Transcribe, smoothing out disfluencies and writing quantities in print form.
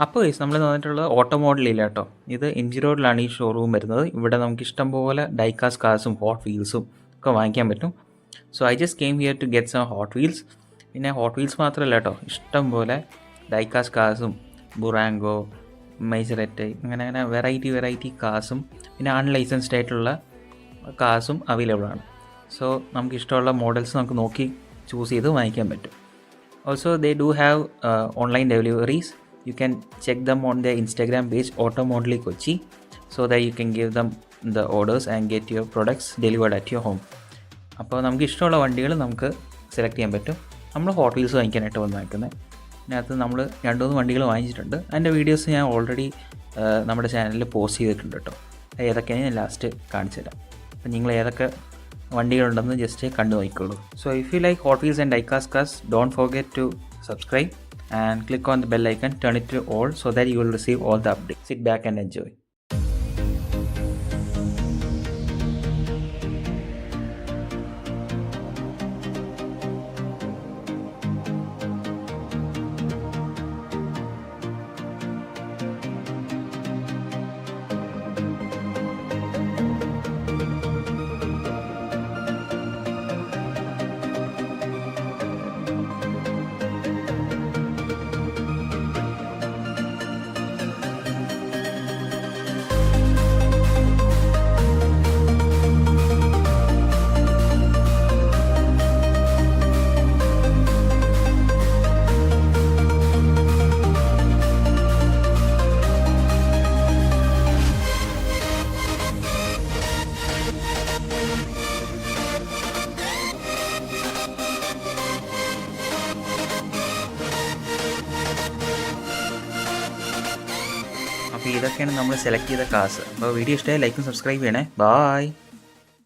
അപ്പോൾ ഗൈസ് നമ്മൾ വന്നിട്ടുള്ളത് ഓട്ടോ മോഡലില്ല കേട്ടോ. ഇത് എംജി റോഡിലാണ് ഈ ഷോറൂം വരുന്നത്. ഇവിടെ നമുക്ക് ഇഷ്ടം പോലെ ഡൈകാസ്റ്റ് കാർസും ഹോട്ട് വീൽസും ഒക്കെ വാങ്ങിക്കാൻ പറ്റും. So I just came here to get some Hot Wheels. പിന്നെ ഹോട്ട് വീൽസ് മാത്രമല്ല കേട്ടോ, ഇഷ്ടം പോലെ ഡൈകാസ്റ്റ് കാർസും ബുറാങ്കോ, മൈസറെറ്റ് അങ്ങനെ വെറൈറ്റി കാർസും പിന്നെ അൺലൈസൻസ്ഡ് ആയിട്ടുള്ള കാർസും അവൈലബിൾ ആണ്. സോ നമുക്ക് ഇഷ്ടമുള്ള മോഡൽസ് നമുക്ക് നോക്കി ചൂസ് ചെയ്ത് വാങ്ങിക്കാൻ പറ്റും. Also they do have online deliveries. You can check them on their Instagram page Automodely Kochi, so that you can give them the orders and get your products delivered at your home. അപ്പോൾ നമുക്ക് ഇഷ്ടമുള്ള വണ്ടികൾ നമുക്ക് select ചെയ്യാൻ പറ്റും. നമ്മൾ hot wheels വാങ്ങിക്കാനായിട്ട് വന്നേക്കുന്നത്. അതിനകത്ത് നമ്മൾ 2-3 വണ്ടികൾ വാങ്ങിച്ചിട്ടുണ്ട്. അതിൻ്റെ വീഡിയോസ് ഞാൻ ഓൾറെഡി നമ്മുടെ ചാനലിൽ പോസ്റ്റ് ചെയ്തിട്ടുണ്ട് കേട്ടോ. ഏതൊക്കെയാണ് ഞാൻ ലാസ്റ്റ് കാണിച്ചു തരാം. അപ്പോൾ നിങ്ങൾ ഏതൊക്കെ വണ്ടികളുണ്ടെന്ന് ജസ്റ്റ് കണ്ടു നോക്കിക്കോളൂ. So if you like Hot Wheels and diecast cars, don't forget to subscribe and click on the bell icon, turn it to all so that you will receive all the updates. Sit back and enjoy. അപ്പോൾ ഇതൊക്കെയാണ് നമ്മൾ select ചെയ്ത cars. അപ്പോൾ video ഇഷ്ടമായി ലൈക്കും subscribe ചെയ്യണേ. Bye.